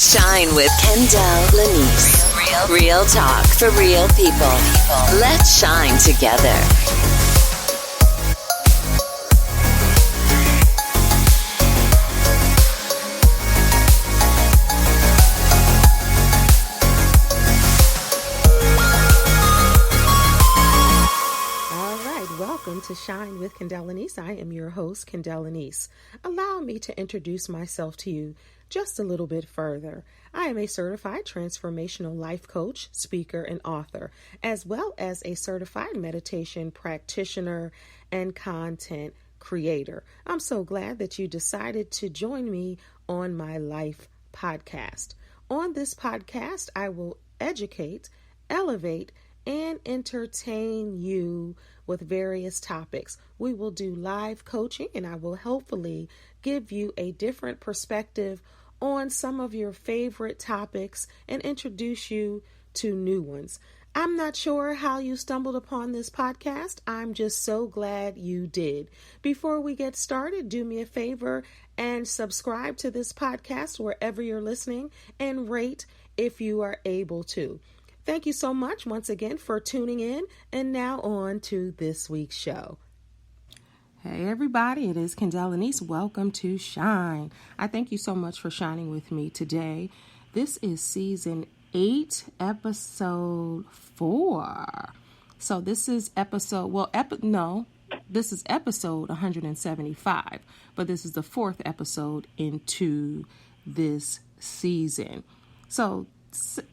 Shine with Kendell Lenice. Real talk for real people. Let's shine together. Welcome to Shine with Kendell Lenice. I am your host, Kendell Lenice. Allow me to introduce myself to you just a little bit further. I am a certified transformational life coach, speaker, and author, as well as a certified meditation practitioner and content creator. I'm so glad that you decided to join me on my life podcast. On this podcast, I will educate, elevate, and entertain you with various topics. We will do live coaching, and I will hopefully give you a different perspective on some of your favorite topics and introduce you to new ones. I'm not sure how you stumbled upon this podcast. I'm just so glad you did. Before we get started, do me a favor and subscribe to this podcast wherever you're listening and rate if you are able to. Thank you so much once again for tuning in, and now on to this week's show. Hey everybody, it is Kendell Lenice. Welcome to Shine. I thank you so much for shining with me today. This is season 8, episode 4. So this is episode 175, but this is the 4th episode into this season. So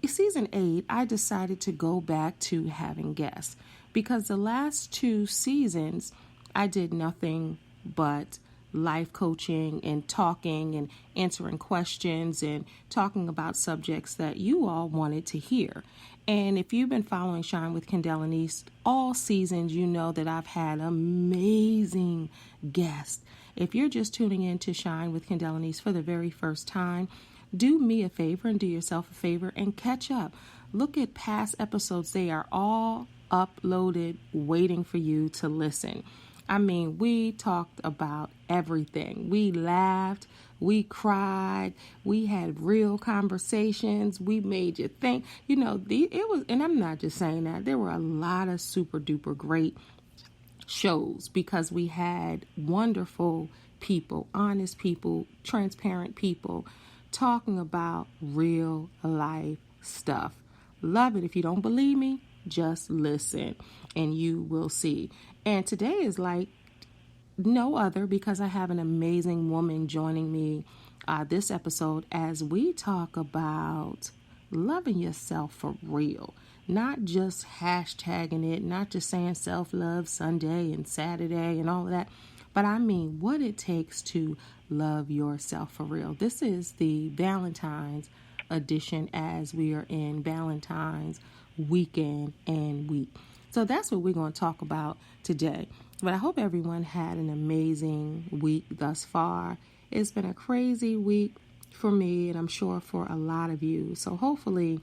Season 8, I decided to go back to having guests because the last 2 seasons, I did nothing but life coaching and talking and answering questions and talking about subjects that you all wanted to hear. And if you've been following Shine with Kendell Lenice all seasons, you know that I've had amazing guests. If you're just tuning in to Shine with Kendell Lenice for the very first time, do me a favor and do yourself a favor and catch up. Look at past episodes. They are all uploaded, waiting for you to listen. I mean, we talked about everything. We laughed, we cried, we had real conversations. We made you think, it was, and I'm not just saying that, there were a lot of super duper great shows because we had wonderful people, honest people, transparent people, talking about real life stuff. Love it. If you don't believe me, just listen and you will see. And today is like no other because I have an amazing woman joining me this episode as we talk about loving yourself for real. Not just hashtagging it, not just saying self-love Sunday and Saturday and all of that, but I mean what it takes to love yourself for real. This is the Valentine's edition as we are in Valentine's weekend and week. So that's what we're going to talk about today. But I hope everyone had an amazing week thus far. It's been a crazy week for me, and I'm sure for a lot of you. So hopefully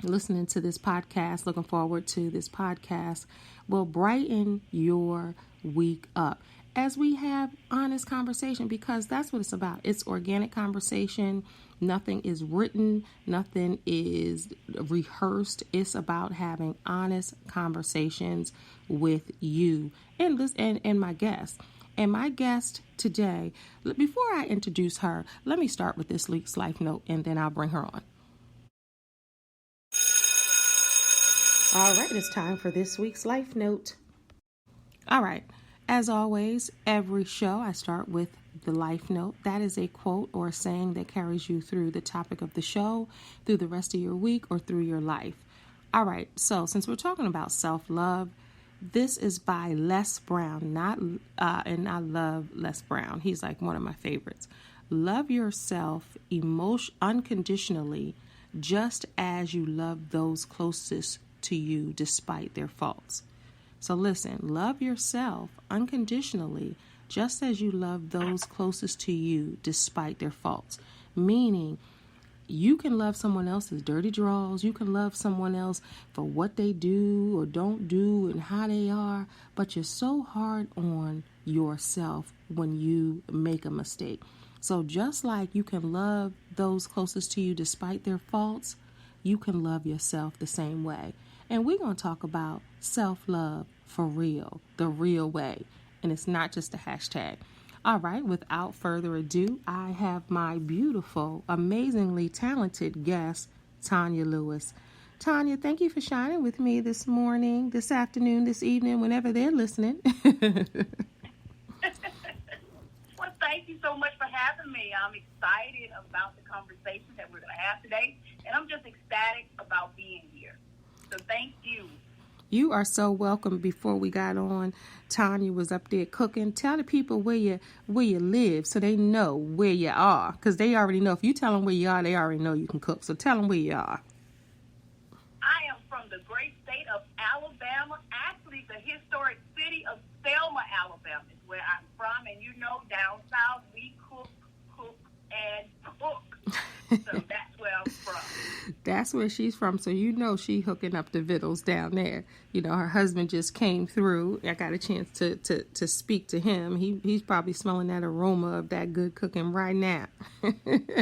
listening to this podcast, looking forward to this podcast, will brighten your week up as we have honest conversation, because that's what it's about. It's organic conversation. Nothing is written. Nothing is rehearsed. It's about having honest conversations with you and my guest. And my guest today, before I introduce her, let me start with this week's life note, and then I'll bring her on. All right, it's time for this week's life note. All right. As always, every show I start with the life note. That is a quote or a saying that carries you through the topic of the show, through the rest of your week, or through your life. All right, so since we're talking about self-love, this is by Les Brown, and I love Les Brown. He's like one of my favorites. Love yourself unconditionally, just as you love those closest to you despite their faults. So listen, love yourself unconditionally, just as you love those closest to you despite their faults. Meaning, you can love someone else's dirty draws. You can love someone else for what they do or don't do and how they are. But you're so hard on yourself when you make a mistake. So just like you can love those closest to you despite their faults, you can love yourself the same way. And we're going to talk about self-love for real, the real way. And it's not just a hashtag. All right, without further ado, I have my beautiful, amazingly talented guest, Tanya Lewis. Tanya, thank you for shining with me this morning, this afternoon, this evening, whenever they're listening. Well, thank you so much for having me. I'm excited about the conversation that we're going to have today, and I'm just ecstatic about being here. So thank you. You are so welcome. Before we got on, Tanya was up there cooking. Tell the people where you live so they know where you are, because they already know. If you tell them where you are, they already know you can cook. So tell them where you are. I am from the great state of Alabama, actually the historic city of Selma, Alabama is where I'm from. And you know, down south, we cook, and cook. So that's where I'm from. That's where she's from. So you know she hooking up the vittles down there. You know, her husband just came through. I got a chance to speak to him. He's probably smelling that aroma of that good cooking right now. Absolutely.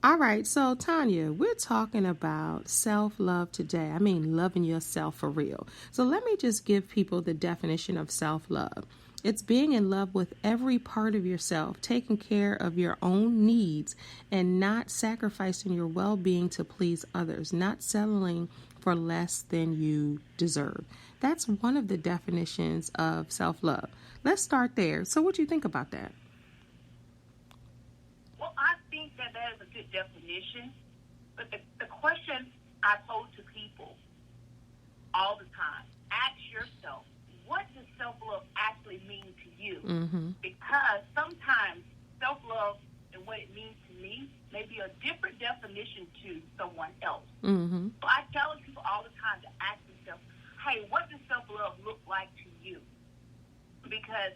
All right, so Tanya, we're talking about self-love today. I mean, loving yourself for real. So let me just give people the definition of self-love. It's being in love with every part of yourself, taking care of your own needs, and not sacrificing your well-being to please others, not settling for less than you deserve. That's one of the definitions of self-love. Let's start there. So what do you think about that? Well, I think that is a good definition, but the question I pose to people all the time, ask yourself, what does self-love actually mean to you? Mm-hmm. Because sometimes self-love and what it means to me may be a different definition to someone else. Mm-hmm. So I tell people all the time to ask themselves, hey, what does self-love look like to you? Because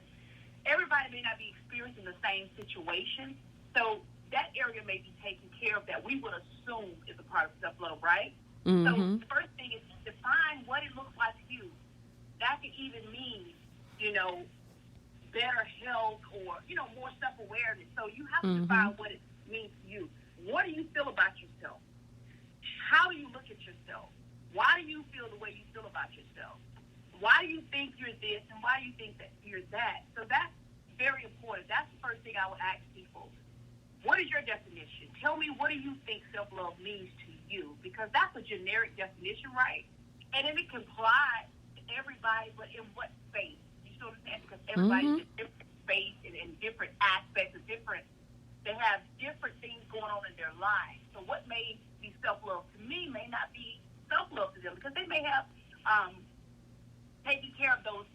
everybody may not be experiencing the same situation. So that area may be taken care of that we would assume is a part of self-love, right? Mm-hmm. So the first thing is define what it looks like to you. That could even mean, better health or, more self-awareness. So you have to define what it means to you. What do you feel about yourself? How do you look at yourself? Why do you feel the way you feel about yourself? Why do you think you're this and why do you think that you're that? So that's very important. That's the first thing I would ask people. What is your definition? Tell me, what do you think self-love means to you? Because that's a generic definition, right? And then it can apply to everybody, but in what space? You still understand? Because everybody's in different space and in different aspects of they have different things going on in their lives. So what may be self-love to me may not be self-love to them because they may have taken care of those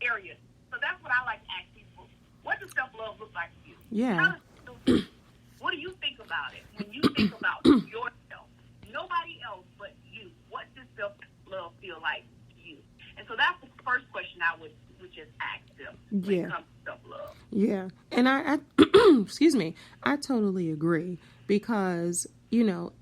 areas. So that's what I like to ask people. What does self-love look like to you? Yeah. What do you think about it when you think about yourself? Nobody else but you. What does self-love feel like to you? And so that's the first question I would just ask them when it comes to self-love. Yeah. And I excuse me, I totally agree because,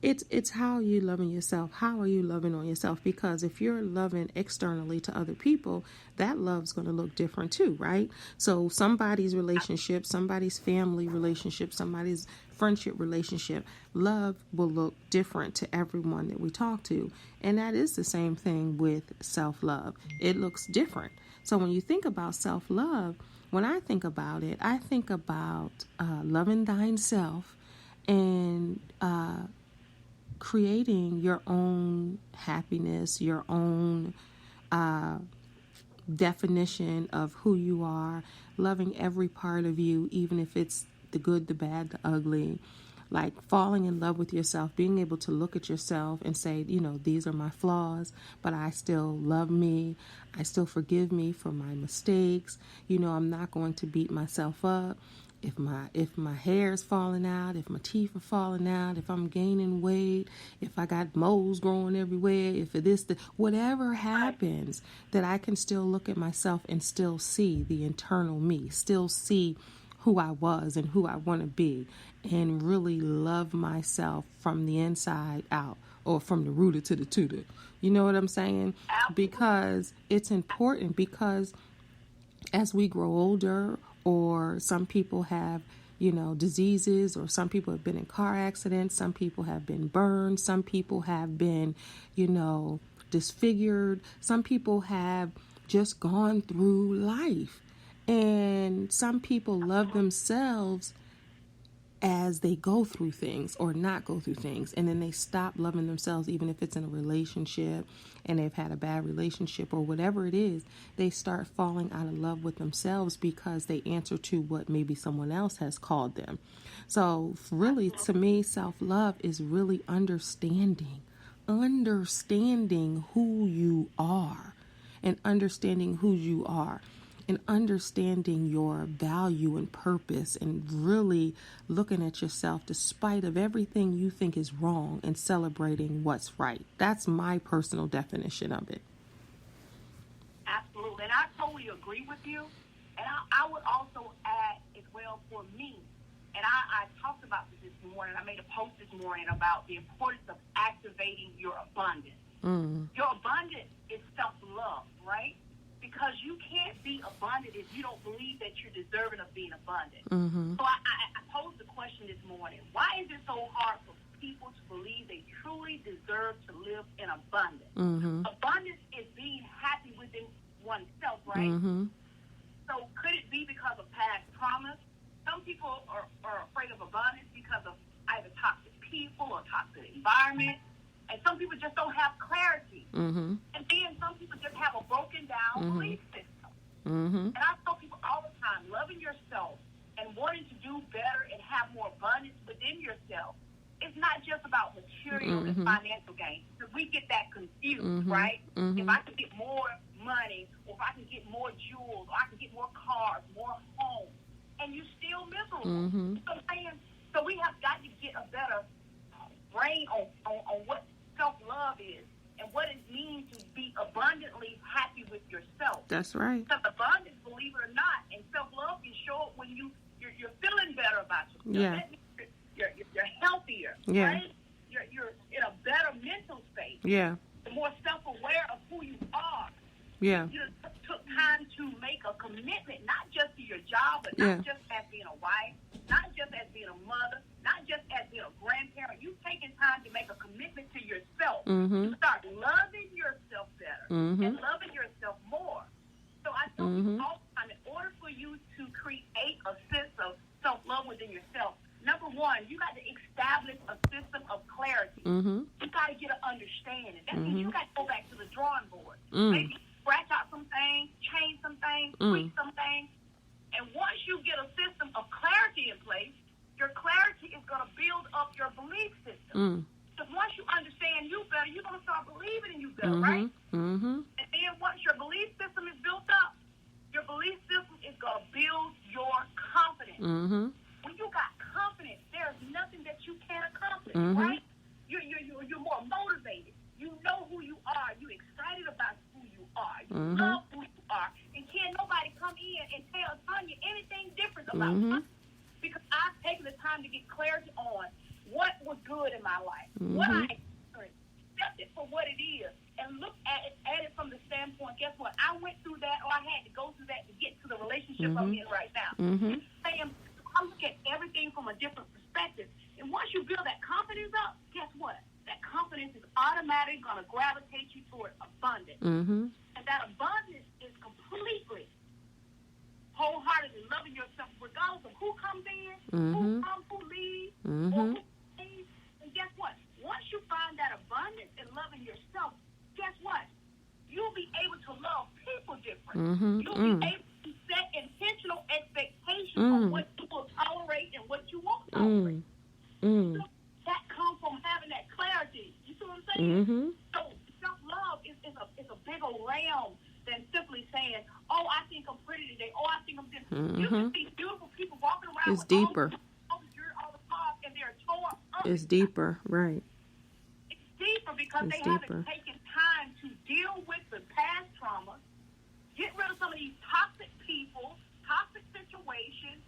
it's how you loving yourself. How are you loving on yourself? Because if you're loving externally to other people, that love's going to look different too, right? So somebody's relationship, somebody's family relationship, somebody's friendship relationship, love will look different to everyone that we talk to. And that is the same thing with self-love. It looks different. So when you think about self-love, when I think about it, I think about loving thyself and creating your own happiness, your own definition of who you are, loving every part of you, even if it's the good, the bad, the ugly, like falling in love with yourself, being able to look at yourself and say, these are my flaws, but I still love me. I still forgive me for my mistakes. I'm not going to beat myself up. If my hair is falling out, if my teeth are falling out, if I'm gaining weight, if I got moles growing everywhere, whatever happens, that I can still look at myself and still see the internal me, still see who I was and who I want to be, and really love myself from the inside out, or from the rooter to the tutor. You know what I'm saying? Absolutely. Because it's important, because as we grow older, or some people have, diseases, or some people have been in car accidents, some people have been burned, some people have been, disfigured, some people have just gone through life, and some people love themselves as they go through things or not go through things, and then they stop loving themselves, even if it's in a relationship and they've had a bad relationship or whatever it is. They start falling out of love with themselves because they answer to what maybe someone else has called them. So really, to me, self-love is really understanding who you are, and understanding who you are, and understanding your value and purpose, and really looking at yourself despite of everything you think is wrong and celebrating what's right. That's my personal definition of it. Absolutely. And I totally agree with you. And I would also add as well, for me, and I talked about this morning, I made a post this morning about the importance of activating your abundance. Your abundance is self-love, right? Because you can't be abundant if you don't believe that you're deserving of being abundant. So I posed the question this morning: why is it so hard for people to believe they truly deserve to live in abundance? Abundance is being happy within oneself, right? So could it be because of past traumas? Some people are afraid of abundance because of either toxic people or toxic environment. And some people just don't have clarity. And then some people just have a broken down belief system. And I tell people all the time, loving yourself and wanting to do better and have more abundance within yourself, it's not just about material and financial gain. Because we get that confused, right? If I could get more money, or if I can get more jewels, or I can get more cars, more homes, and you're still miserable. So we have got to get a better brain on what self-love is and what it means to be abundantly happy with yourself. That's right. Because abundance, believe it or not, and self-love can show up when you're feeling better about yourself. Yeah. That means you're healthier, Yeah. right? You're in a better mental space. Yeah. You're more self-aware of who you are. Yeah. You took time to make a commitment, not just to your job, but not just as being a wife, not just as being a mother, not just as being a grandparent. You've taken time to make a commitment to yourself. To start loving yourself better and loving yourself more. So I tell you all the time, in order for you to create a sense of self-love within yourself, number one, you got to establish a system of clarity. You got to get an understanding. That means you got to go back to the drawing board. Maybe scratch out some things, change some things, tweak some things. And once you get a system of clarity in place, your clarity is going to build up your belief system. Because once you understand you better, you're going to start believing in you better, right? And then once your belief system is built up, your belief system is going to build your confidence. When you got confidence, there's nothing that you can't accomplish, right? You're more motivated. You know who you are. You're excited about who you are. You love who you are. And can't nobody come in and tell Tanya anything different about you. Because I've taken the time to get clarity on what was good in my life, what I experienced, accept it for what it is, and look at it from the standpoint, guess what? I went through that, or I had to go through that to get to the relationship I'm in right now. I look at everything from a different perspective. And once you build that confidence up, guess what? That confidence is automatically going to gravitate you toward abundance. And that abundance is completely wholeheartedly loving yourself regardless of who comes in, who comes, who leaves, or who stays. And guess what? Once you find that abundance in loving yourself, guess what? You'll be able to love people different. You'll be able to set intentional expectations on what you will tolerate and what you won't tolerate. So that comes from having that clarity. You see what I'm saying? So self-love is a bigger realm than simply saying, oh, I think I'm pretty today. Oh, I think I'm this. You can see beautiful people walking around It's with deeper. all the dirt, all the cars, and they're torn up. It's deeper, right. It's deeper because they haven't taken time to deal with the past trauma, get rid of some of these toxic people, toxic situations.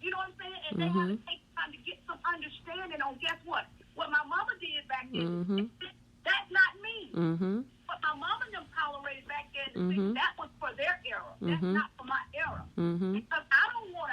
You know what I'm saying? And they haven't taken time to get some understanding on, guess what? What my mama did back then, that's not me. What my mama and them tolerated back then, that was for their era. That's not for my era. Because I don't want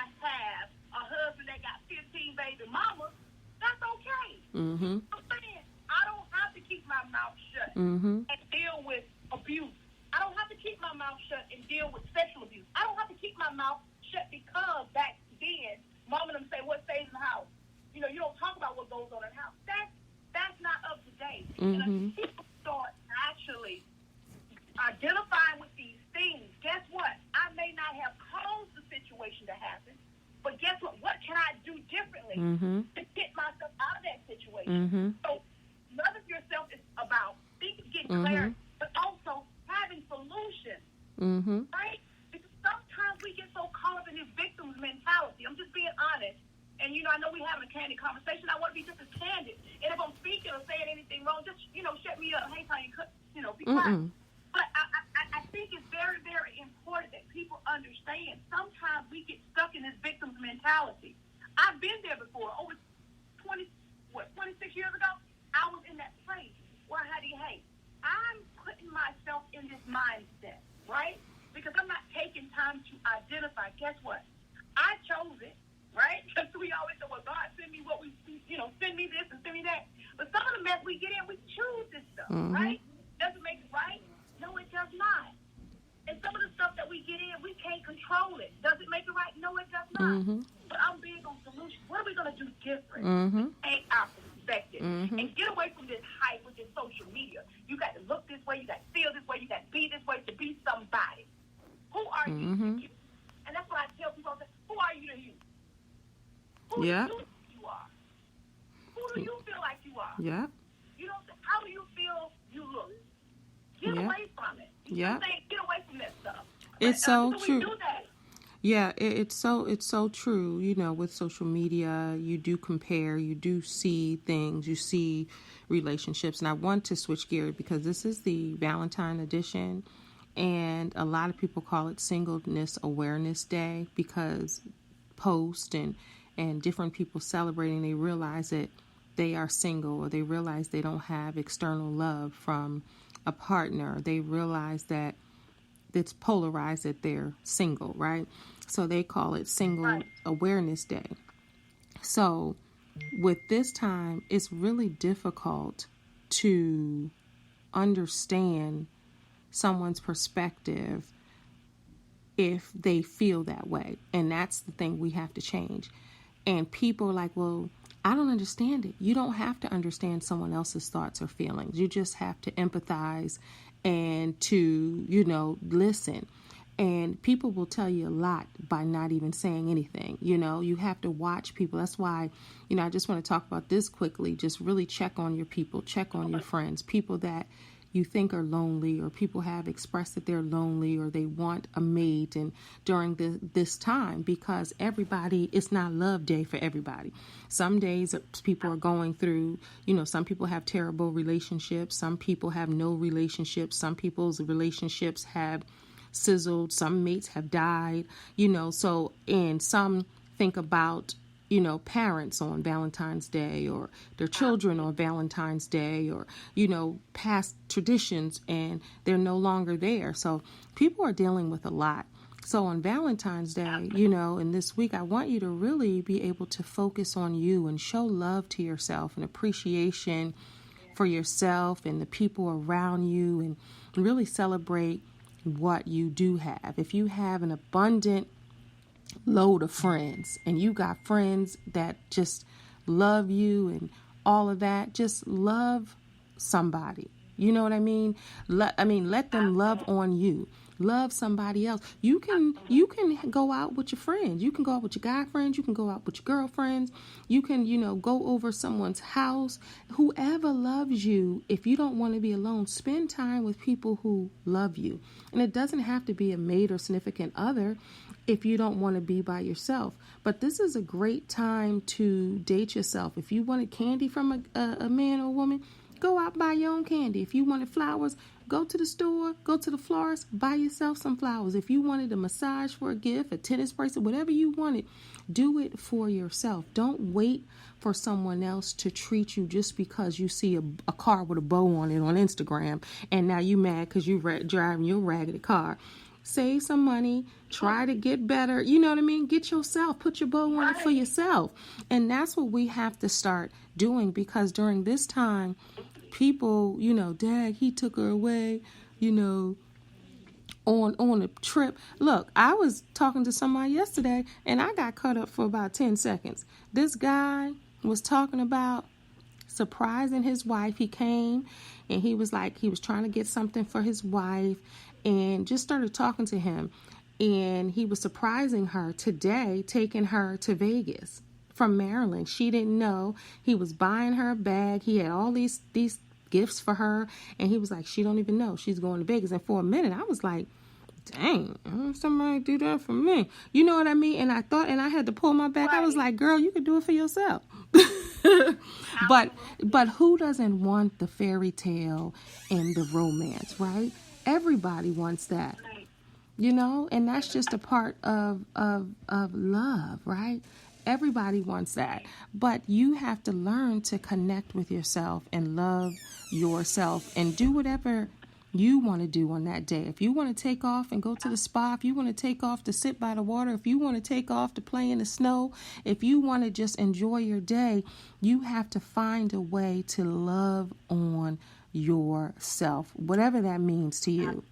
I'm saying I don't have to keep my mouth shut Mm-hmm. and deal with abuse. I don't have to keep my mouth shut and deal with sexual abuse. I don't have to keep my mouth shut because back then, mom and them say what stays in the house. You know, you don't talk about what goes on in the house. That's not up to date. And if people start actually identifying with these things, guess what? I may not have caused the situation to happen, but guess what? What can I do differently to get myself out of that situation? So loving yourself is about getting clarity, but also having solutions, right? Because sometimes we get so caught up in this victim's mentality. I'm just being honest. And, you know, I know we're having a candid conversation. I want to be just as candid. And if I'm speaking or saying anything wrong, just, you know, shut me up. Hey, Tanya, you know, be quiet. But I think it's very, very important that people understand sometimes we get stuck in this victim's mentality. I've been there before. Over 26 years ago, I was in that place where I had to, hey, I'm putting myself in this mindset, right? Because I'm not taking time to identify. Guess what? I chose it, right? Because we always say, well, God, send me what we, you know, send me this and send me that. But some of the mess we get in, we choose this stuff, right? Does it make it right? No, it does not. And some of the stuff that we get in, we can't control it. Does it make it right? No, it does not. But I'm big on solutions. What are we going to do different? Take our perspective. And get away from this hype with this social media. You got to look this way. You got to feel this way. You got to be this way to be somebody. Who are you to you? And that's what I tell people. I say, who are you to you? Who do you think you are? Who do you feel like you are? Yeah. You know, how do you feel you look? Get away from it. You know what I'm saying? Get away from that stuff. It's so true. We do that. Yeah, it's so true. You know, with social media, you do compare, you do see things, you see relationships. And I want to switch gears because this is the Valentine edition. And a lot of people call it Singleness Awareness Day because post and different people celebrating, they realize that they are single or they realize they don't have external love from a partner. They realize that it's polarized that they're single, right? So they call it Single Awareness Day. So with this time, it's really difficult to understand someone's perspective if they feel that way. And that's the thing we have to change. And people are like, well, I don't understand it. You don't have to understand someone else's thoughts or feelings. You just have to empathize and to, you know, listen. And people will tell you a lot by not even saying anything. You know, you have to watch people. That's why, you know, I just want to talk about this quickly. Just really check on your people, check on your friends, people that you think are lonely, or people have expressed that they're lonely or they want a mate, and during this time, because everybody, it's not love day for everybody. Some days people are going through, you know, some people have terrible relationships, some people have no relationships, some people's relationships have sizzled, some mates have died, you know, so, and some think about, you know, parents on Valentine's Day, or their children on Valentine's Day, or, you know, past traditions, and they're no longer there. So people are dealing with a lot. So on Valentine's Day, you know, and this week, I want you to really be able to focus on you and show love to yourself and appreciation for yourself and the people around you, and really celebrate what you do have. If you have an abundant load of friends and you got friends that just love you and all of that, just love somebody. You know what I mean? Let them love on you. Love somebody else. You can go out with your friends. You can go out with your guy friends. You can go out with your girlfriends. You can, you know, go over someone's house. Whoever loves you, if you don't want to be alone, spend time with people who love you. And it doesn't have to be a mate or significant other if you don't want to be by yourself. But this is a great time to date yourself. If you wanted candy from a man or a woman, go out, buy your own candy. If you wanted flowers, go to the store, go to the florist, buy yourself some flowers. If you wanted a massage for a gift, a tennis bracelet, whatever you wanted, do it for yourself. Don't wait for someone else to treat you just because you see a car with a bow on it on Instagram, and now you mad because you driving your raggedy car. save some money, try to get better. You know what I mean? Get yourself, put your bow on it for yourself. And that's what we have to start doing, because during this time, people, Dad, he took her away, on a trip. Look, I was talking to somebody yesterday and I got caught up for about 10 seconds. This guy was talking about surprising his wife. He came and he was trying to get something for his wife and just started talking to him. And he was surprising her today, taking her to Vegas from Maryland. She didn't know. He was buying her a bag. He had all these gifts for her, and he was like, she don't even know she's going to Vegas. And for a minute I was like, dang, somebody do that for me, you know what I mean? And I had to pull my back. I was like, girl, you could do it for yourself. but who doesn't want the fairy tale and the romance, right? Everybody wants that, and that's just a part of love, right? Everybody wants that. But you have to learn to connect with yourself and love yourself and do whatever you want to do on that day. If you want to take off and go to the spa, if you want to take off to sit by the water, if you want to take off to play in the snow, if you want to just enjoy your day, you have to find a way to love on yourself, whatever that means to you.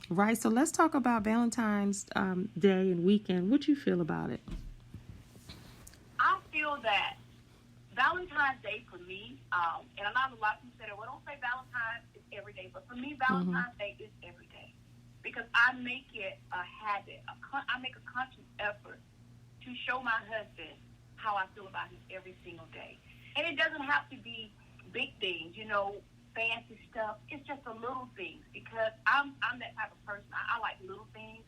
Right? So let's talk about Valentine's Day and weekend. What you feel about it? I feel that Valentine's Day for me, and I know a lot of people say, well, don't say Valentine's is every day, but for me, Valentine's Day is every day, because I make it a habit. I make a conscious effort to show my husband how I feel about him every single day. And it doesn't have to be big things, fancy stuff. It's just the little things, because I'm that type of person. I like little things,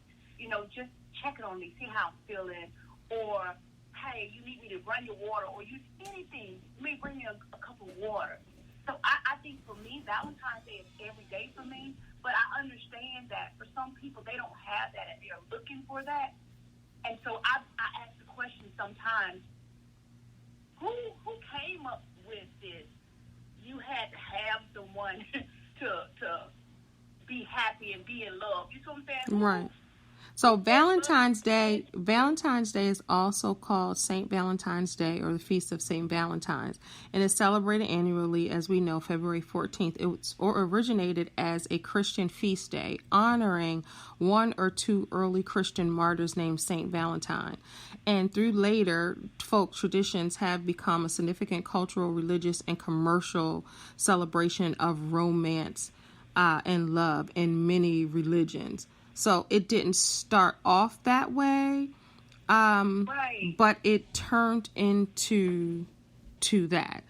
just checking on me, see how I'm feeling, or hey, you need me to run your water, or you anything, me bring you a cup of water. So I think for me, Valentine's Day is every day for me, but I understand that for some people, they don't have that and they're looking for that. And so I ask the question sometimes, who came up with this? You had to have someone to be happy and be in love. You see what I'm saying? Right. So Valentine's Day is also called St. Valentine's Day, or the Feast of St. Valentine's, and is celebrated annually, as we know, February 14th. It originated as a Christian feast day, honoring one or two early Christian martyrs named St. Valentine. And through later folk traditions have become a significant cultural, religious, and commercial celebration of romance and love in many religions. So it didn't start off that way, but it turned into that.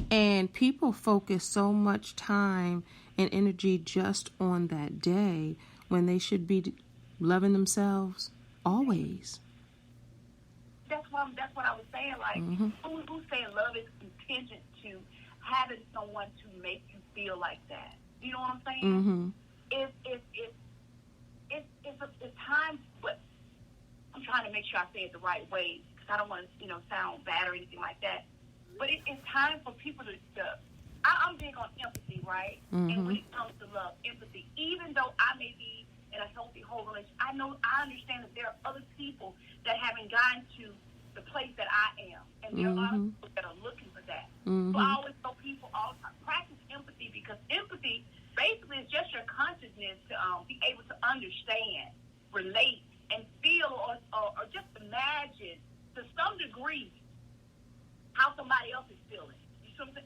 And people focus so much time and energy just on that day when they should be loving themselves always. That's what I was saying. Like, who's saying love is contingent to having someone to make you feel like that? You know what I'm saying? It's time, but I'm trying to make sure I say it the right way, because I don't want to, sound bad or anything like that. But it's time for people to I'm big on empathy, right? And when it comes to love, empathy, even though I may be in a healthy, whole relationship, I understand that there are other people that haven't gotten to the place that I am. And there are a lot of people that are looking for that. So I always tell people all the time, practice empathy, because empathy basically is just your consciousness to be able to understand, relate, and feel, or just imagine to some degree how somebody else is feeling.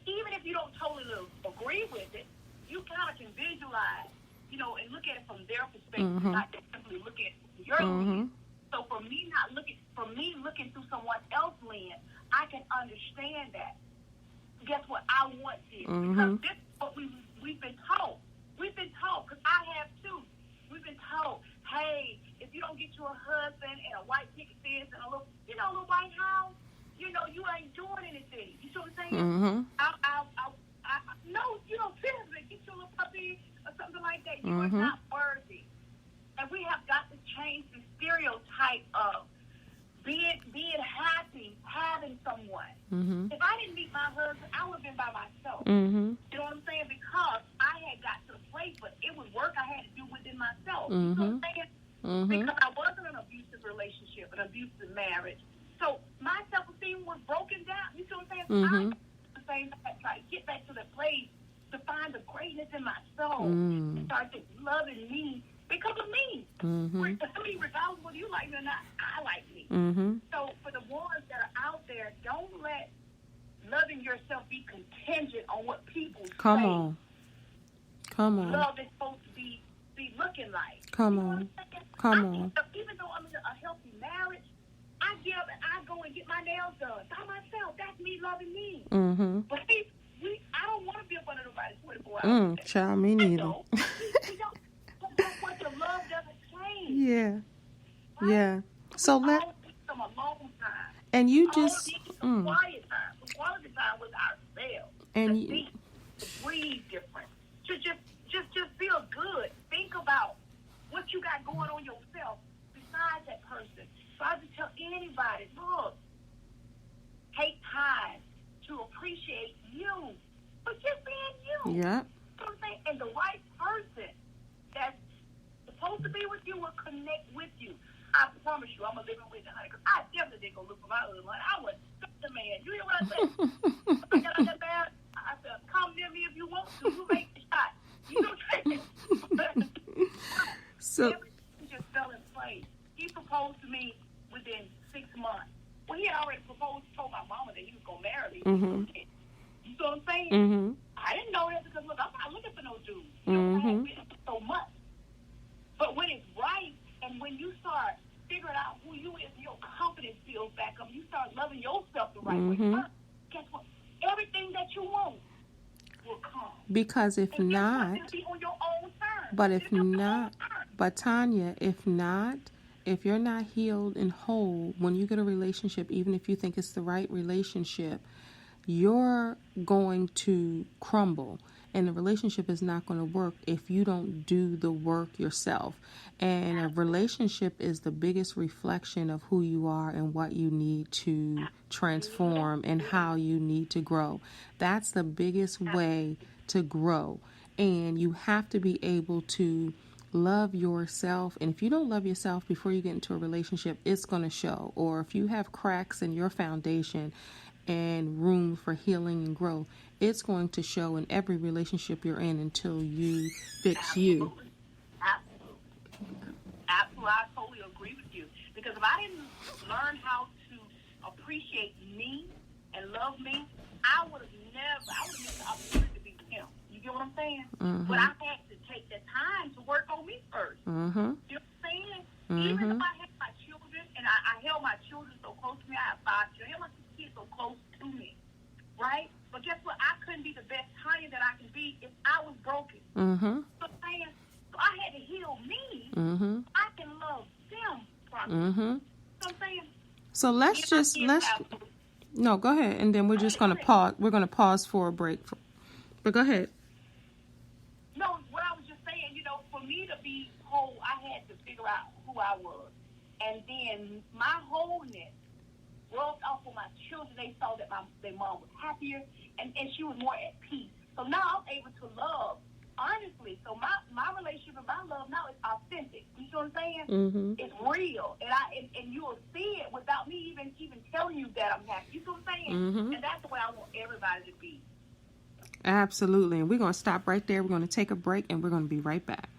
Even if you don't totally agree with it, you kind of can visualize, and look at it from their perspective, not just simply look at your lens. So for me, looking through someone else's lens, I can understand that. Guess what? I want this, because this is what we've been taught. We've been taught, because I have too. We've been told, hey, if you don't get you a husband and a white picket fence and a little White House, you ain't doing anything. You see what I'm saying? No, seriously, get you a little puppy or something like that. You are not worthy. And we have got to change the stereotype of being happy, having someone. If I didn't meet my husband, I would have been by myself. You know what I'm saying? Because I had got to the place, but it was work I had to do within myself. You know what I'm saying? because I was in an abusive relationship, an abusive marriage. So my self-esteem was broken down. You see what I'm saying? I the same time, try to get back to the place to find the greatness in my soul and start just loving me because of me. I mean, regardless of whether you like me or not, I like me. So for the ones that are out there, don't let loving yourself be contingent on what people say. Come on. Love is supposed to be looking like. Come on. Even though I'm in a healthy marriage, I go and get my nails done by myself. That's me loving me. But I don't want to be up under nobody's 24 hours. Child, me neither. But the love doesn't change. Yeah. Right? Yeah. So we all need some alone time. And you all just need some quiet time. Some quality time with ourselves. And to think, to breathe different. To just feel good. Think about what you got going on yourself besides that person. So I just tell anybody, look, take time to appreciate you, but just being you. Yeah. You know what I'm saying? And the right person that's supposed to be with you will connect with you. I promise you, I'm a living witness, honey, because I definitely didn't go look for my husband. I was such a man. You hear what I said? I got out that bad. I said, come near me if you want to. You make the shot. You know what I'm saying? So everything just fell in place. He proposed to me within 6 months. Well, he had already proposed, told my mama that he was going to marry me. You know what I'm saying? I didn't know that because, look, I'm not looking for no dude. You know what I'm saying? So much. But when it's right and when you start figuring out who you is and your confidence builds back up, you start loving yourself the right way first, guess what? Everything that you want will come. Because if and not, it'll be on your own terms. but if not, but Tanya, if you're not healed and whole, when you get a relationship, even if you think it's the right relationship, you're going to crumble. And the relationship is not going to work if you don't do the work yourself. And a relationship is the biggest reflection of who you are and what you need to transform and how you need to grow. That's the biggest way to grow. And you have to be able to love yourself. And if you don't love yourself before you get into a relationship, it's going to show. Or if you have cracks in your foundation and room for healing and growth, it's going to show in every relationship you're in until you fix you. Absolutely. I totally agree with you. Because if I didn't learn how to appreciate me and love me, I would have missed the opportunity to be with him. You get what I'm saying? But I had to take the time to work on me first. You know what I'm saying? Even if I had my children, and I held my children so close to me, I have 5 children, I held my kids so close to me, right? But guess what? I couldn't be the best Tanya that I can be if I was broken. So I'm saying, so I had to heal me. I can love them properly. So I'm saying. So no, go ahead, and then we're just going to pause. We're going to pause for a break. But go ahead. No, what I was just saying, for me to be whole, I had to figure out who I was, and then my wholeness rubbed off on my children. They saw that their mom was happier, and she was more at peace. So now I'm able to love honestly. So my relationship and my love now is authentic. You know what I'm saying? It's real, and you will see it without me even telling you that I'm happy. You know what I'm saying? And that's the way I want everybody to be. Absolutely. And we're going to stop right there. We're going to take a break, and we're going to be right back.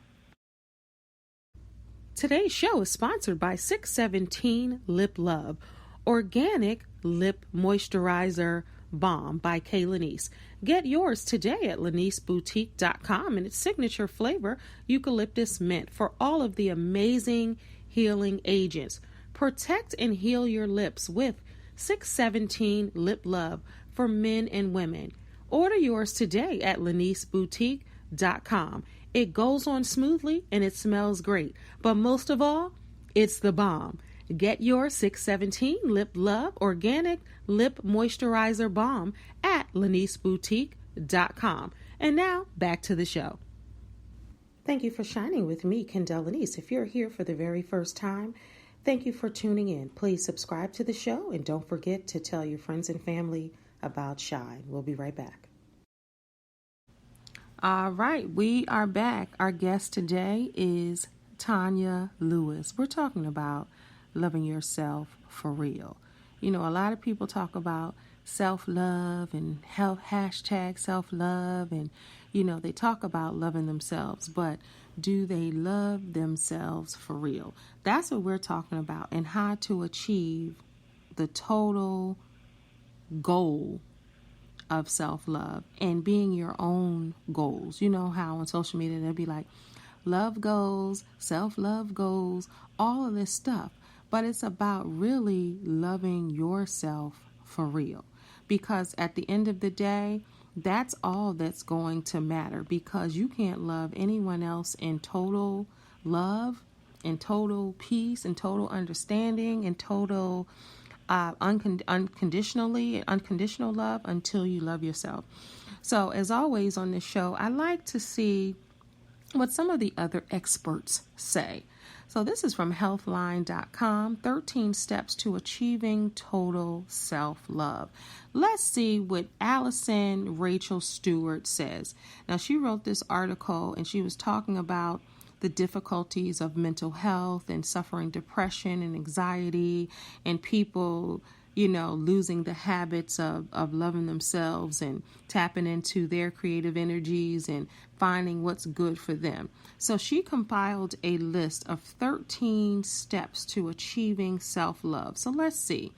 Today's show is sponsored by 617 Lip Love, organic lip moisturizer balm by Lenice. Get yours today at leniceboutique.com, and its signature flavor, eucalyptus mint, for all of the amazing healing agents. Protect and heal your lips with 617 Lip Love for men and women. Order yours today at leniceboutique.com. It goes on smoothly and it smells great. But most of all, it's the bomb. Get your 617 Lip Love Organic Lip Moisturizer Balm at leniceboutique.com. And now, back to the show. Thank you for shining with me, Kendell Lenice. If you're here for the very first time, thank you for tuning in. Please subscribe to the show and don't forget to tell your friends and family about Shine. We'll be right back. All right, we are back. Our guest today is Tanya Lewis. We're talking about loving yourself for real. You know, a lot of people talk about self-love and health, hashtag self-love, and, you know, they talk about loving themselves, but do they love themselves for real? That's what we're talking about, and how to achieve the total goal of self-love and being your own goals. You know how on social media they'll be like, love goals, self-love goals, all of this stuff. But it's about really loving yourself for real. Because at the end of the day, that's all that's going to matter, because you can't love anyone else in total love, in total peace, in total understanding, in total unconditionally and unconditional love until you love yourself. So as always on this show, I like to see what some of the other experts say. So this is from healthline.com, 13 steps to achieving total self-love. Let's see what Allison Rachel Stewart says. Now, she wrote this article and she was talking about the difficulties of mental health and suffering depression and anxiety, and people, you know, losing the habits of loving themselves and tapping into their creative energies and finding what's good for them. So she compiled a list of 13 steps to achieving self-love. So let's see.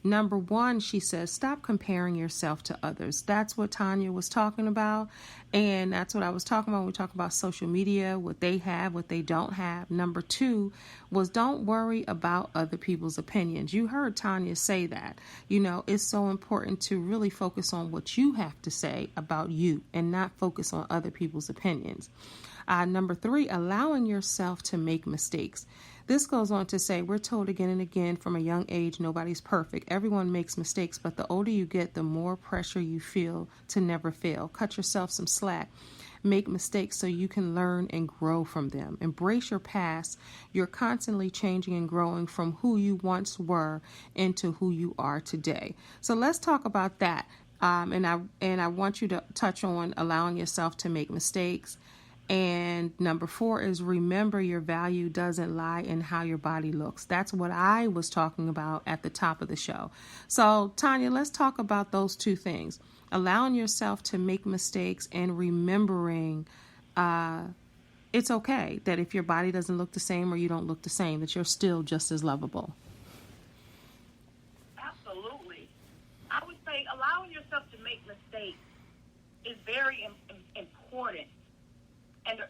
Number 1, she says, stop comparing yourself to others. That's what Tanya was talking about. And that's what I was talking about when we talk about social media, what they have, what they don't have. Number 2 was don't worry about other people's opinions. You heard Tanya say that. You know, it's so important to really focus on what you have to say about you and not focus on other people's opinions. Number 3, allowing yourself to make mistakes. This goes on to say, we're told again and again from a young age, nobody's perfect. Everyone makes mistakes, but the older you get, the more pressure you feel to never fail. Cut yourself some slack. Make mistakes so you can learn and grow from them. Embrace your past. You're constantly changing and growing from who you once were into who you are today. So let's talk about that. And I want you to touch on allowing yourself to make mistakes. And number 4 is remember your value doesn't lie in how your body looks. That's what I was talking about at the top of the show. So, Tanya, let's talk about those 2 things. Allowing yourself to make mistakes and remembering it's okay that if your body doesn't look the same or you don't look the same, that you're still just as lovable. Absolutely. I would say allowing yourself to make mistakes is very important.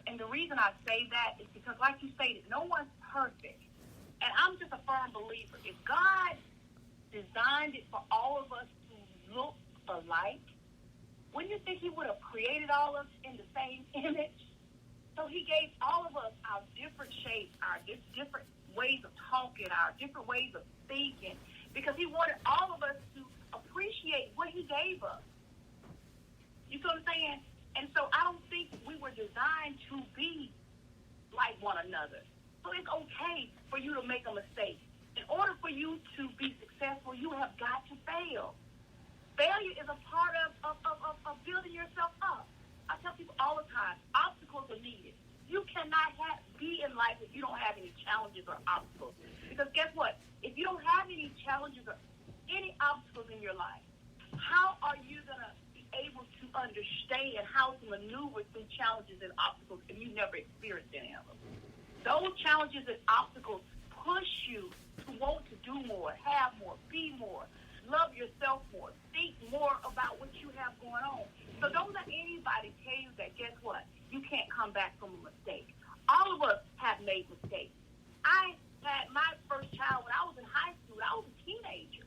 And the reason I say that is because, like you stated, no one's perfect. And I'm just a firm believer. If God designed it for all of us to look alike, wouldn't you think he would have created all of us in the same image? So he gave all of us our different shapes, our different ways of talking, our different ways of thinking, because he wanted all of us to appreciate what he gave us. You see what I'm saying? And so I don't think we were designed to be like one another. So it's okay for you to make a mistake. In order for you to be successful, you have got to fail. Failure is a part of building yourself up. I tell people all the time, obstacles are needed. You cannot be in life if you don't have any challenges or obstacles. Because guess what? If you don't have any challenges or any obstacles in your life, how are you going to able to understand how to maneuver through challenges and obstacles if you never experienced any of them? Those challenges and obstacles push you to want to do more, have more, be more, love yourself more, think more about what you have going on. So don't let anybody tell you that, guess what, you can't come back from a mistake. All of us have made mistakes. I had my first child when I was in high school. I was a teenager.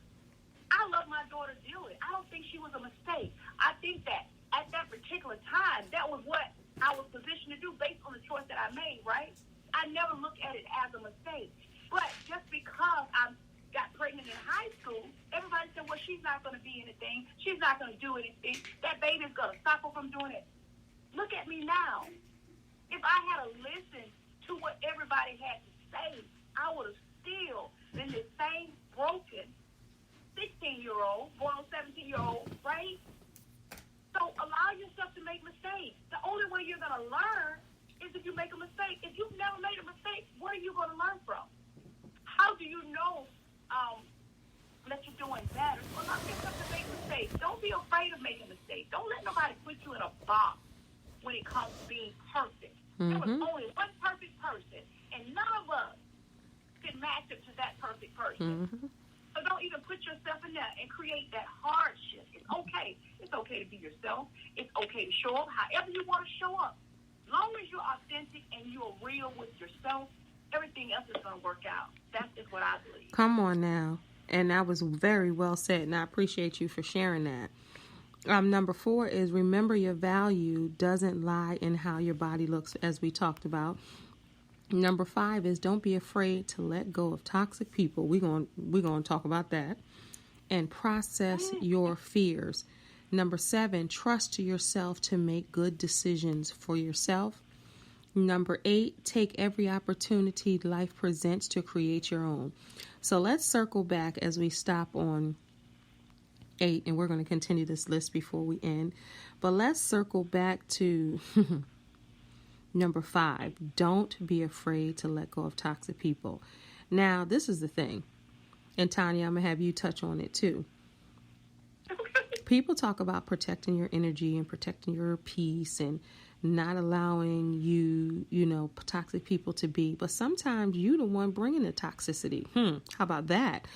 I love my daughter dearly. I don't think she was a mistake. I think that at that particular time, that was what I was positioned to do based on the choice that I made, right? I never looked at it as a mistake. But just because I got pregnant in high school, everybody said, well, she's not going to be anything. She's not going to do anything. That baby's going to stop her from doing it. Look at me now. If I had listened to what everybody had to say, I would have still been the same broken 16-year-old, born on 17-year-old, right? So allow yourself to make mistakes. The only way you're going to learn is if you make a mistake. If you've never made a mistake, making mistakes. Don't let nobody put you in a box when it comes to being perfect. There was only one perfect person, and none of us can match up to that perfect person. So don't even put yourself in there and create that hardship. It's okay. It's okay to be yourself. It's okay to show up however you want to show up. As long as you're authentic and you're real with yourself, everything else is going to work out. That is what I believe. Come on now. And that was very well said, and I appreciate you for sharing that. Number 4 is remember your value doesn't lie in how your body looks, as we talked about. Number 5 is don't be afraid to let go of toxic people. We're going to talk about that. And process your fears. Number 7, trust yourself to make good decisions for yourself. Number 8, take every opportunity life presents to create your own. So let's circle back as we stop on 8, and we're going to continue this list before we end. But let's circle back to number 5. Don't be afraid to let go of toxic people. Now, this is the thing, and Tanya, I'm going to have you touch on it too. People talk about protecting your energy and protecting your peace and not allowing toxic people to be. But sometimes you the one bringing the toxicity. How about that?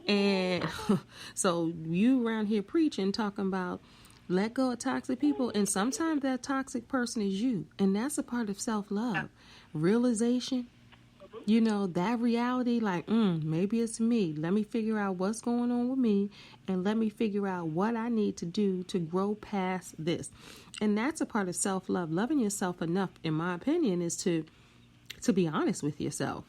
And so you around here preaching, talking about let go of toxic people. And sometimes that toxic person is you. And that's a part of self-love. Realization, that reality, like, maybe it's me. Let me figure out what's going on with me. And let me figure out what I need to do to grow past this. And that's a part of self-love. Loving yourself enough, in my opinion, is to be honest with yourself.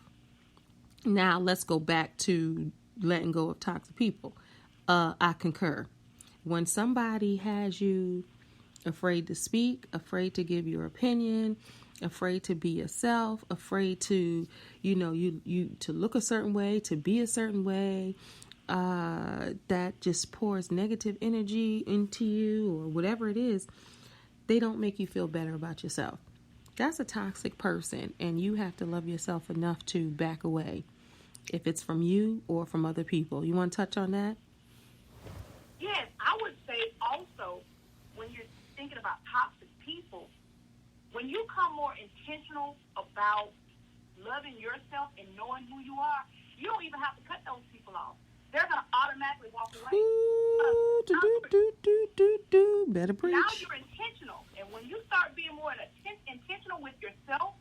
Now, let's go back to letting go of toxic people. I concur. When somebody has you afraid to speak, afraid to give your opinion, afraid to be yourself, afraid to, you to look a certain way, to be a certain way, that just pours negative energy into you or whatever it is, they don't make you feel better about yourself. That's a toxic person, and you have to love yourself enough to back away, if it's from you or from other people. You want to touch on that? Yes, I would say also, when you're thinking about toxic people, when you become more intentional about loving yourself and knowing who you are, you don't even have to cut those people off. They're going to automatically walk away. Better preach. Now you're intentional. And when you start being more intentional with yourself,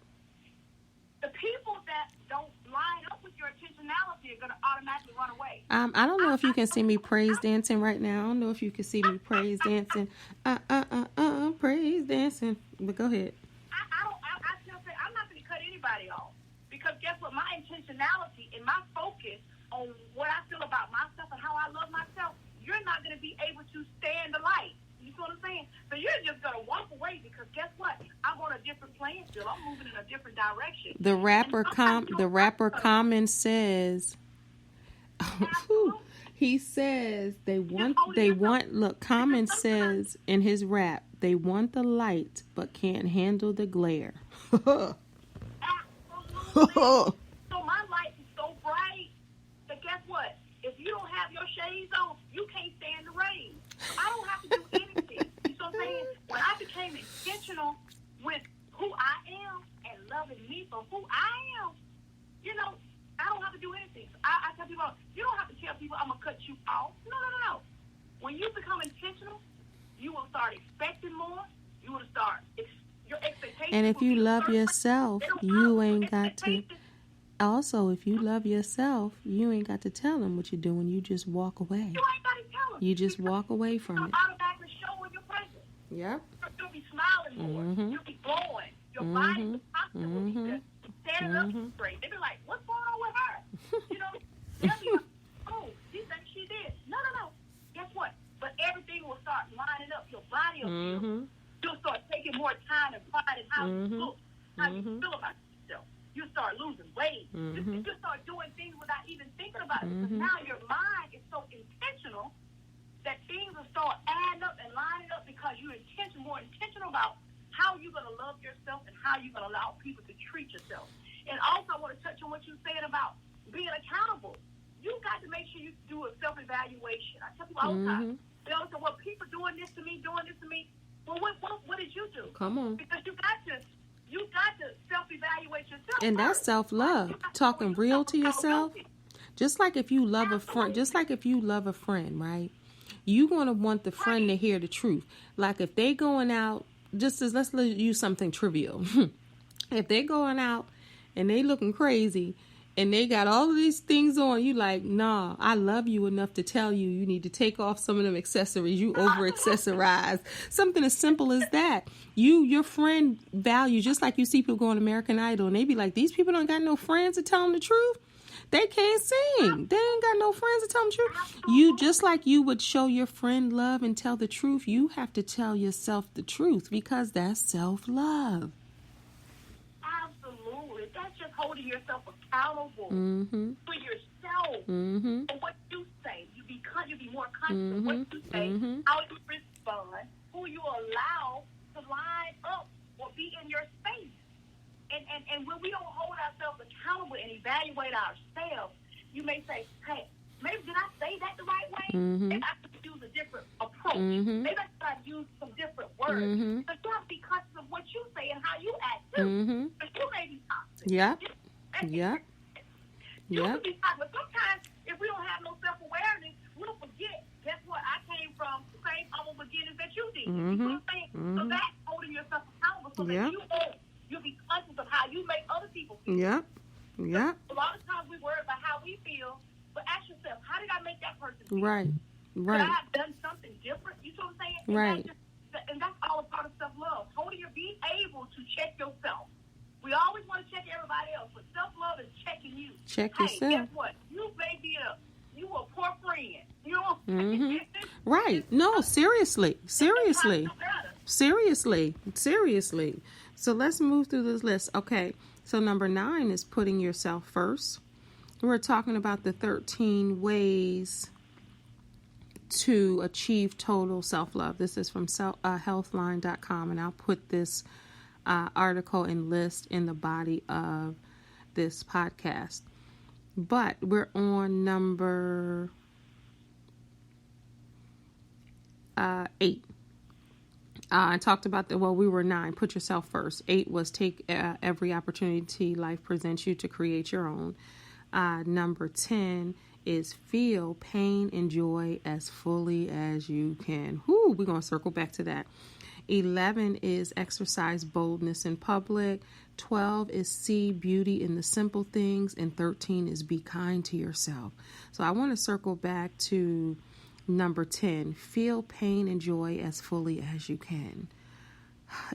the people that don't line up with your intentionality are going to automatically run away. I don't know if you can see me praise dancing right now. I don't know if you can see me praise dancing. Praise dancing. But go ahead. I still say I'm not going to cut anybody off. Because guess what? My intentionality and my focus on what I feel about myself and how I love myself, you're not going to be able to stand the light. You see what I'm saying? So you're just going to walk away because guess what? I'm on a different playing field. I'm moving in a different direction. The rapper Common says, he says look, Common says in his rap, they want the light but can't handle the glare. Absolutely. So my light is so bright that guess what? If you don't have your shades on, you can't stand the rain. I don't have to do anything. You know what I'm saying? When I became intentional with who I am and loving me for who I am, I don't have to do anything. I tell people, you don't have to tell people I'm going to cut you off. No. When you become intentional, you will start expecting more. You will start, your expectations. And if you love yourself, you ain't got to. Also, if you love yourself, you ain't got to tell them what you're doing. You just walk away. You ain't got to tell them. You just walk away from it. Automatically show in your presence. Yep. You'll be smiling more. You'll be glowing. Your body will constantly be standing up straight. They'll be like, what's going on with her? They'll be like, oh, she said she did. No. Guess what? But everything will start lining up. Your body will feel. You'll start taking more time and pride in how you look, how you feel about yourself. You'll start losing weight. You'll start doing things without even thinking about it. Because now your mind is so intentional that things will start adding up and lining up because you're more intentional about how you're going to love yourself and how you're going to allow people to treat yourself. And also, I want to touch on what you said about being accountable. You got to make sure you do a self-evaluation. I tell people all the time, They always say, well, people doing this to me. Well, what did you do? Come on. Because you got to self-evaluate yourself. And that's self-love. Talking real to yourself. Just like if you love a friend, right? You're going to want the friend to hear the truth. Like if they going out, let's use something trivial. If they going out and they looking crazy and they got all of these things on, you like, nah, I love you enough to tell you need to take off some of them accessories. You over accessorize. Something as simple as that. Your friend values, just like you see people go on American Idol and they be like, these people don't got no friends to tell them the truth. They can't sing. They ain't got no friends to tell them the truth. You, just like you would show your friend love and tell the truth, you have to tell yourself the truth because that's self-love. Absolutely. That's just holding yourself accountable for yourself Mm-hmm. and what you say. You be more conscious of what you say, Mm-hmm. how you respond, who you allow to line up or be in your space. And when we don't hold ourselves accountable and evaluate ourselves, you may say, hey, maybe did I say that the right way? Mm-hmm. Maybe I should use a different approach. Mm-hmm. Maybe I should use some different words. Mm-hmm. But you have to be conscious of what you say and how you act too. Mm-hmm. Because you may be toxic. Yep. You Yep. can be toxic. But sometimes if we don't have no self-awareness, we'll forget, guess what? I came from the same humble beginnings that you did. You know what I'm saying? So that's holding yourself accountable so that you'll be conscious of how you make other people feel. Yep. Yep. A lot of times we worry about how we feel, but ask yourself, how did I make that person feel? Right. Could I have done something different? You know what I'm saying? Right. And that's all a part of self-love. Being able to check yourself. We always want to check everybody else, but self-love is checking you. Check hey, yourself. Guess what? You may be you a poor friend. You know what I'm saying? Right. No, seriously. Seriously. So let's move through this list. Okay. So number 9 is putting yourself first. We're talking about the 13 ways to achieve total self-love. This is from healthline.com, and I'll put this article and list in the body of this podcast. But we're on number 8. I talked about we were 9. Put yourself first. 8 was take every opportunity life presents you to create your own. Number 10 is feel pain and joy as fully as you can. We're going to circle back to that. 11 is exercise boldness in public. 12 is see beauty in the simple things. And 13 is be kind to yourself. So I want to circle back to number 10, feel pain and joy as fully as you can.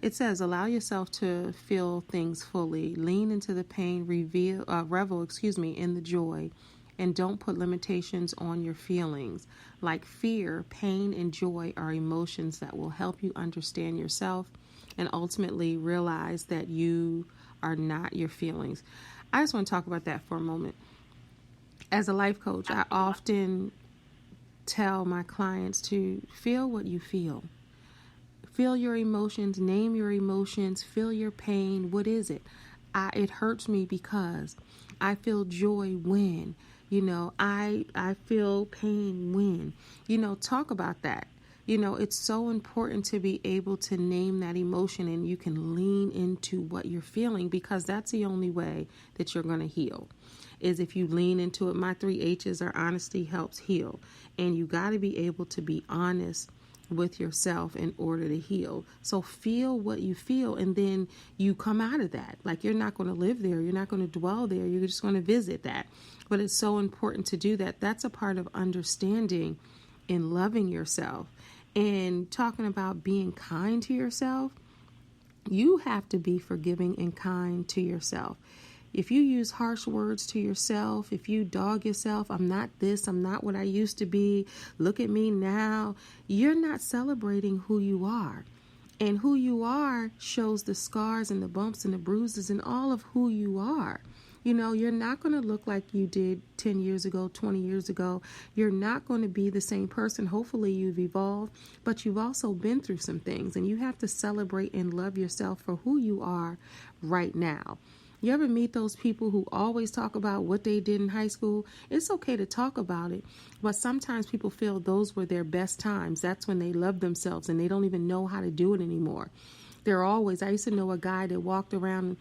It says, allow yourself to feel things fully. Lean into the pain, revel in the joy, and don't put limitations on your feelings. Like fear, pain, and joy are emotions that will help you understand yourself and ultimately realize that you are not your feelings. I just want to talk about that for a moment. As a life coach, I often tell my clients to feel what you feel. Feel your emotions, name your emotions, feel your pain. What is it? It hurts me because I feel joy when, I feel pain when, talk about that. It's so important to be able to name that emotion and you can lean into what you're feeling because that's the only way that you're going to heal. Is if you lean into it. My 3 H's are honesty helps heal. And you got to be able to be honest with yourself in order to heal. So feel what you feel and then you come out of that. Like you're not going to live there. You're not going to dwell there. You're just going to visit that. But it's so important to do that. That's a part of understanding and loving yourself. And talking about being kind to yourself, you have to be forgiving and kind to yourself. If you use harsh words to yourself, if you dog yourself, I'm not this, I'm not what I used to be, look at me now, you're not celebrating who you are. And who you are shows the scars and the bumps and the bruises and all of who you are. You're not going to look like you did 10 years ago, 20 years ago. You're not going to be the same person. Hopefully you've evolved, but you've also been through some things and you have to celebrate and love yourself for who you are right now. You ever meet those people who always talk about what they did in high school? It's okay to talk about it, but sometimes people feel those were their best times. That's when they love themselves and they don't even know how to do it anymore. I used to know a guy that walked around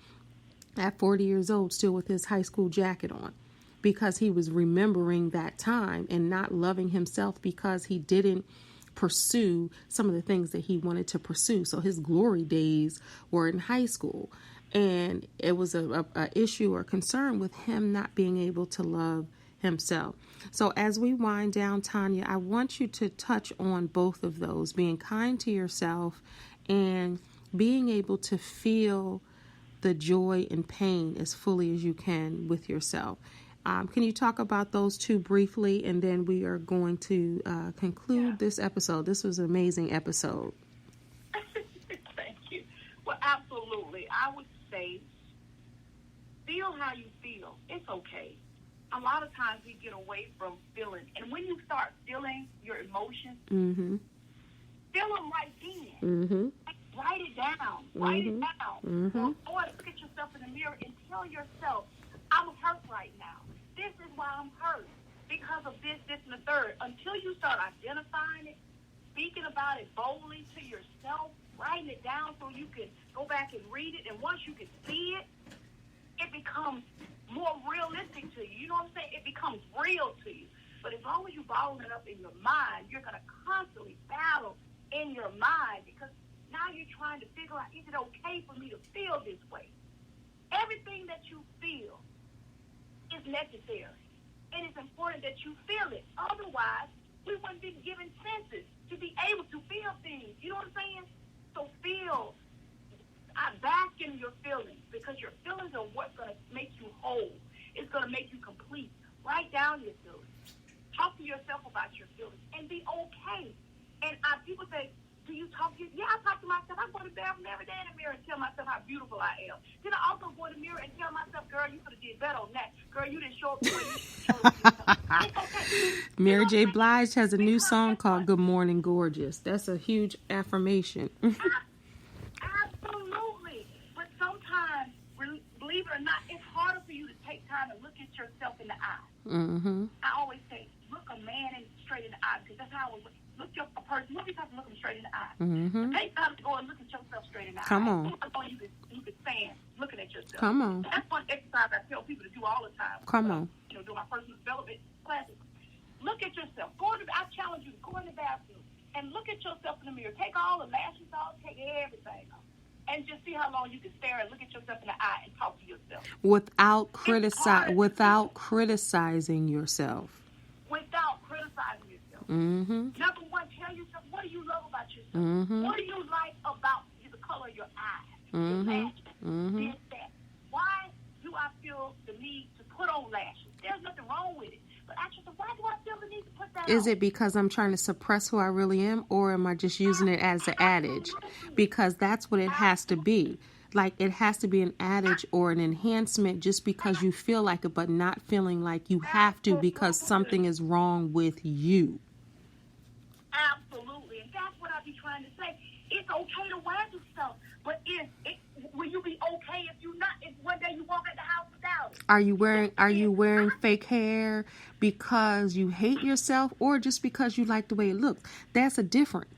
at 40 years old still with his high school jacket on because he was remembering that time and not loving himself because he didn't pursue some of the things that he wanted to pursue. So his glory days were in high school. And it was a issue or concern with him not being able to love himself. So as we wind down, Tanya, I want you to touch on both of those, being kind to yourself and being able to feel the joy and pain as fully as you can with yourself. Can you talk about those two briefly? And then we are going to conclude this episode. This was an amazing episode. Thank you. Well, absolutely. I would say, feel how you feel. It's okay. A lot of times we get away from feeling. And when you start feeling your emotions, feel them right then. Write it down. Write it down. Or look at yourself in the mirror and tell yourself, I'm hurt right now. This is why I'm hurt. Because of this, and the third. Until you start identifying it, speaking about it boldly to yourself, writing it down so you can go back and read it. And once you can see it, it becomes more realistic to you. You know what I'm saying? It becomes real to you. But as long as you bottle it up in your mind, you're going to constantly battle in your mind because now you're trying to figure out, is it okay for me to feel this way? Everything that you feel is necessary. And it's important that you feel it. Otherwise, we wouldn't be given senses to be able to feel things. You know what I'm saying? So feel. I bask in your feelings because your feelings are what's going to make you whole. It's going to make you complete. Write down your feelings. Talk to yourself about your feelings and be okay. And people say, do you talk to you? Yeah, I talk to myself. I go to the bathroom every day in the mirror and tell myself how beautiful I am. Then I also go in the mirror and tell myself, girl, you could have did better on that. Girl, you didn't show up the way you showed up. It's okay. Mary J. Blige has a new song called Good Morning Gorgeous. That's a huge affirmation. Absolutely. But sometimes, believe it or not, it's harder for you to take time to look at yourself in the eye. I always say, look a man straight in the eye because that's how I was. Look a person. Look at look them straight in the eye. Take time to go and look at yourself straight in the eye. Come on. You can stand looking at yourself. Come on. That's one exercise I tell people to do all the time. Come on. Do my personal development classes. Look at yourself. I challenge you to go in the bathroom and look at yourself in the mirror. Take all the lashes off. Take everything off. And just see how long you can stare and look at yourself in the eye and talk to yourself. Without criticizing yourself. Without criticizing yourself. Number one, tell yourself, what do you love about yourself? What do you like about the color of your eyes? Your lashes? That. Why do I feel the need to put on lashes? There's nothing wrong with it. But ask yourself, why do I feel the need to put that on? Is it because I'm trying to suppress who I really am, or am I just using it as an adage? Because that's what it has to be. Like, it has to be an adage or an enhancement just because you feel like it, but not feeling like you have to because something is wrong with you. Absolutely. And that's what I be trying to say. It's okay to wear this stuff, but will you be okay if one day you walk in the house without it? Are you wearing fake hair because you hate yourself or just because you like the way it looks? That's a difference.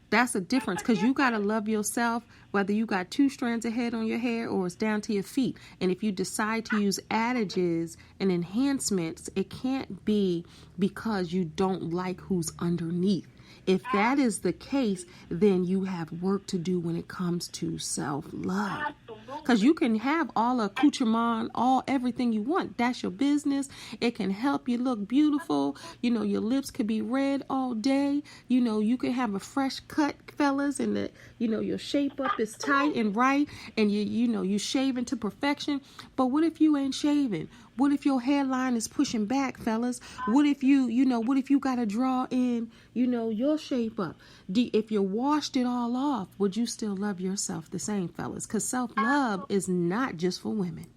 Because you got to love yourself, whether you got 2 strands of hair on your hair or it's down to your feet. And if you decide to use adages and enhancements, it can't be because you don't like who's underneath. If that is the case, then you have work to do when it comes to self-love. Because you can have all accoutrement, everything you want. That's your business. It can help you look beautiful. Your lips could be red all day. You can have a fresh cut, fellas, and your shape up is tight and right, and you shaving to perfection. But what if you ain't shaving? What if your hairline is pushing back, fellas? What if you got to draw in, your shape up? If you washed it all off, would you still love yourself the same, fellas? Because self-love is not just for women.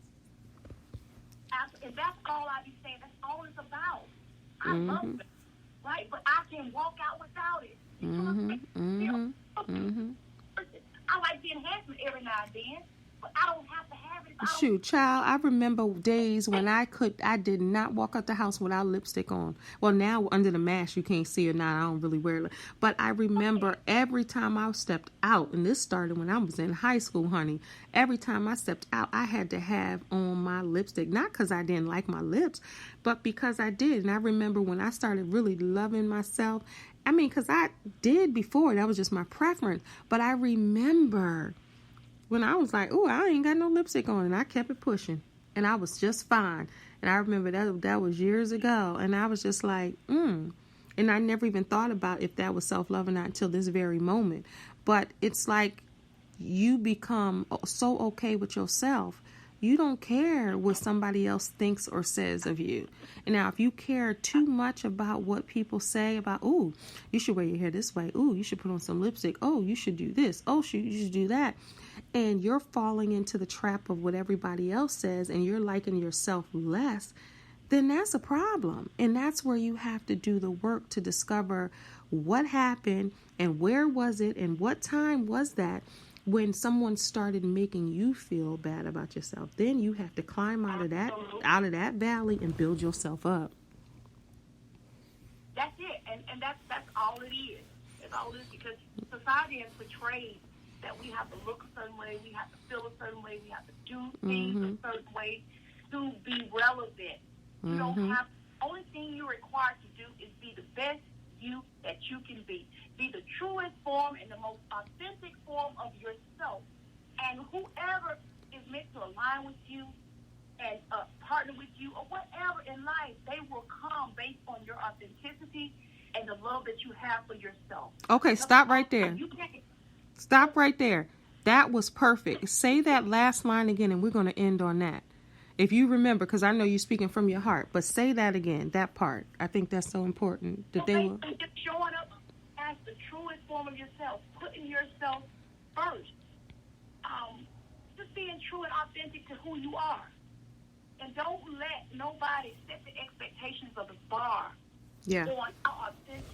And that's all I be saying. That's all it's about. I love it, right? But I can walk out without it. I like the enhancement every now and then, but but I don't have to have it. Shoot, child, I remember days when I did not walk out the house without lipstick on. Well, now under the mask, you can't see it now. I don't really wear it. But I remember every time I stepped out, and this started when I was in high school, honey. Every time I stepped out, I had to have on my lipstick. Not because I didn't like my lips, but because I did. And I remember when I started really loving myself. I mean, because I did before. That was just my preference. But I remember when I was like, oh, I ain't got no lipstick on, and I kept it pushing, and I was just fine. And I remember that was years ago, and I was just like, And I never even thought about if that was self-love or not until this very moment. But it's like you become so okay with yourself, you don't care what somebody else thinks or says of you. And now, if you care too much about what people say about, oh, you should wear your hair this way, oh, you should put on some lipstick, oh, you should do this, oh, you should do that, and you're falling into the trap of what everybody else says, and you're liking yourself less, then that's a problem. And that's where you have to do the work to discover what happened and where was it and what time was that when someone started making you feel bad about yourself. Then you have to climb out of that valley and build yourself up. That's it, and that's all it is. It's all it is, because society has portrayed that we have to look a certain way, we have to feel a certain way, we have to do things a certain way to be relevant. You don't have. Only thing you're required to do is be the best you that you can be. Be the truest form and the most authentic form of yourself. And whoever is meant to align with you and partner with you or whatever in life, they will come based on your authenticity and the love that you have for yourself. Okay, stop right there. Stop right there. That was perfect. Say that last line again, and we're going to end on that. If you remember, because I know you're speaking from your heart, but say that again, that part. I think that's so important. That they will. Just showing up as the truest form of yourself, putting yourself first. Just being true and authentic to who you are. And don't let nobody set the expectations of the bar on how authentic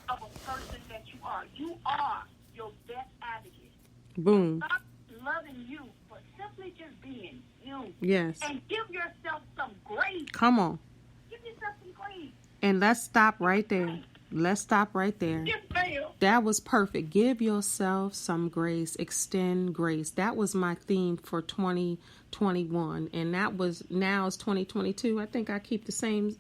of a person that you are. You are your best advocate. Boom. Stop loving you for simply just being you. Yes. And give yourself some grace. Come on. Give yourself some grace. And let's stop right there. Let's stop right there. Yes, ma'am. That was perfect. Give yourself some grace. Extend grace. That was my theme for 2021. And that was, now it's 2022. I think I keep the same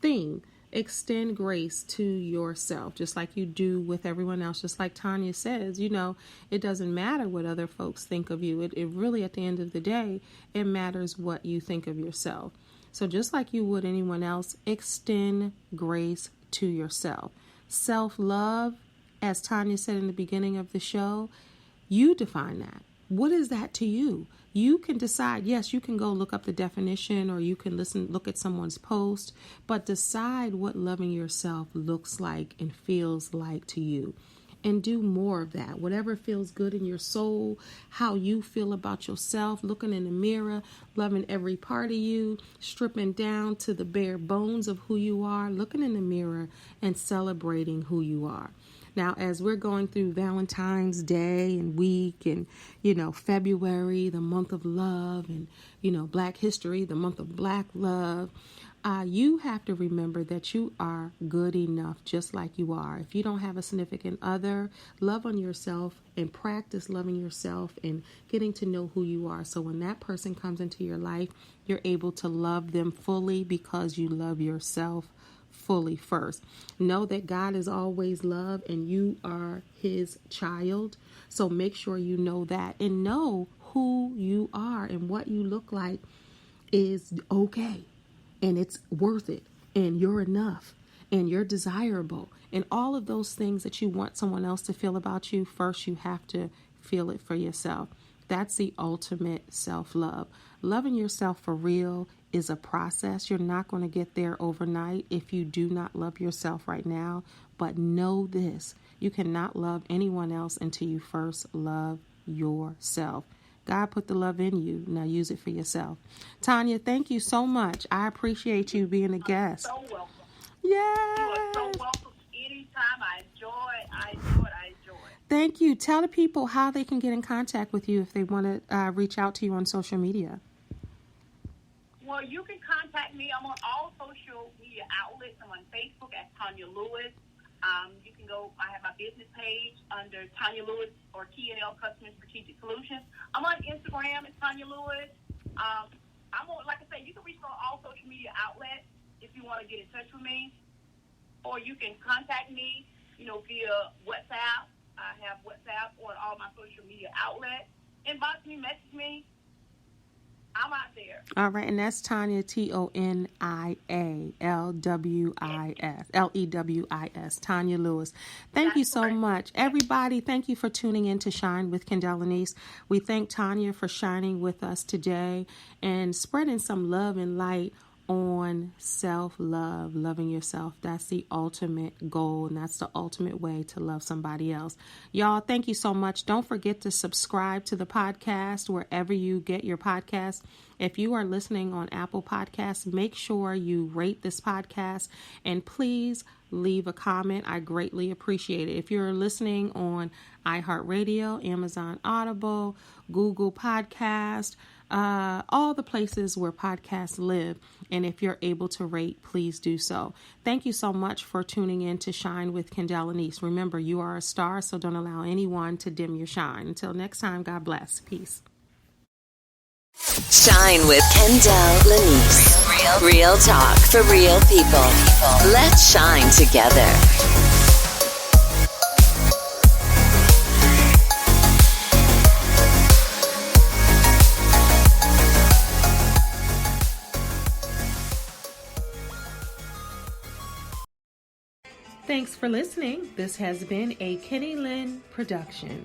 theme. Extend grace to yourself, just like you do with everyone else. Just like Tanya says, it doesn't matter what other folks think of you. It really, at the end of the day, it matters what you think of yourself. So just like you would anyone else, extend grace to yourself. Self-love, as Tanya said in the beginning of the show, you define that. What is that to you? You can decide. Yes, you can go look up the definition, or you can look at someone's post, but decide what loving yourself looks like and feels like to you. And do more of that. Whatever feels good in your soul, how you feel about yourself, looking in the mirror, loving every part of you, stripping down to the bare bones of who you are, looking in the mirror and celebrating who you are. Now, as we're going through Valentine's Day and week and, February, the month of love, and, Black History, the month of Black love, you have to remember that you are good enough just like you are. If you don't have a significant other, love on yourself and practice loving yourself and getting to know who you are. So when that person comes into your life, you're able to love them fully because you love yourself fully first. Know that God is always love and you are his child. So make sure you know that and know who you are and what you look like is okay. And it's worth it. And you're enough. And you're desirable. And all of those things that you want someone else to feel about you, first you have to feel it for yourself. That's the ultimate self-love. Loving yourself for real is a process. You're not going to get there overnight if you do not love yourself right now. But know this, you cannot love anyone else until you first love yourself. God put the love in you. Now use it for yourself. Tanya, thank you so much. I appreciate you being a guest. You're so welcome. Yay! You are so welcome anytime. I enjoy it. Thank you. Tell the people how they can get in contact with you if they want to reach out to you on social media. Well, you can contact me. I'm on all social media outlets. I'm on Facebook at Tanya Lewis. You can go, I have my business page under Tanya Lewis or T&L Customer Strategic Solutions. I'm on Instagram at Tanya Lewis. I'm on, like I say, you can reach me on all social media outlets if you want to get in touch with me. Or you can contact me, via WhatsApp. I have WhatsApp on all my social media outlets. Inbox me, message me. I'm out there. All right, and that's Tonia, ToniaLewis, Lewis, Tanya Lewis. Thank you so much. Everybody, thank you for tuning in to Shine with Kendell Lenice. We thank Tanya for shining with us today and spreading some love and light on self-love, loving yourself. That's the ultimate goal, and that's the ultimate way to love somebody else. Y'all, thank you so much. Don't forget to subscribe to the podcast wherever you get your podcasts. If you are listening on Apple Podcasts, make sure you rate this podcast and please leave a comment. I greatly appreciate it. If you're listening on iHeartRadio, Amazon Audible, Google Podcast, all the places where podcasts live. And if you're able to rate, please do so. Thank you so much for tuning in to Shine with Kendell Lenice. Remember, you are a star, so don't allow anyone to dim your shine. Until next time, God bless. Peace. Shine with Kendell Lenice. Real talk for real people. Let's shine together. Thanks for listening. This has been a Kenny Lynn production.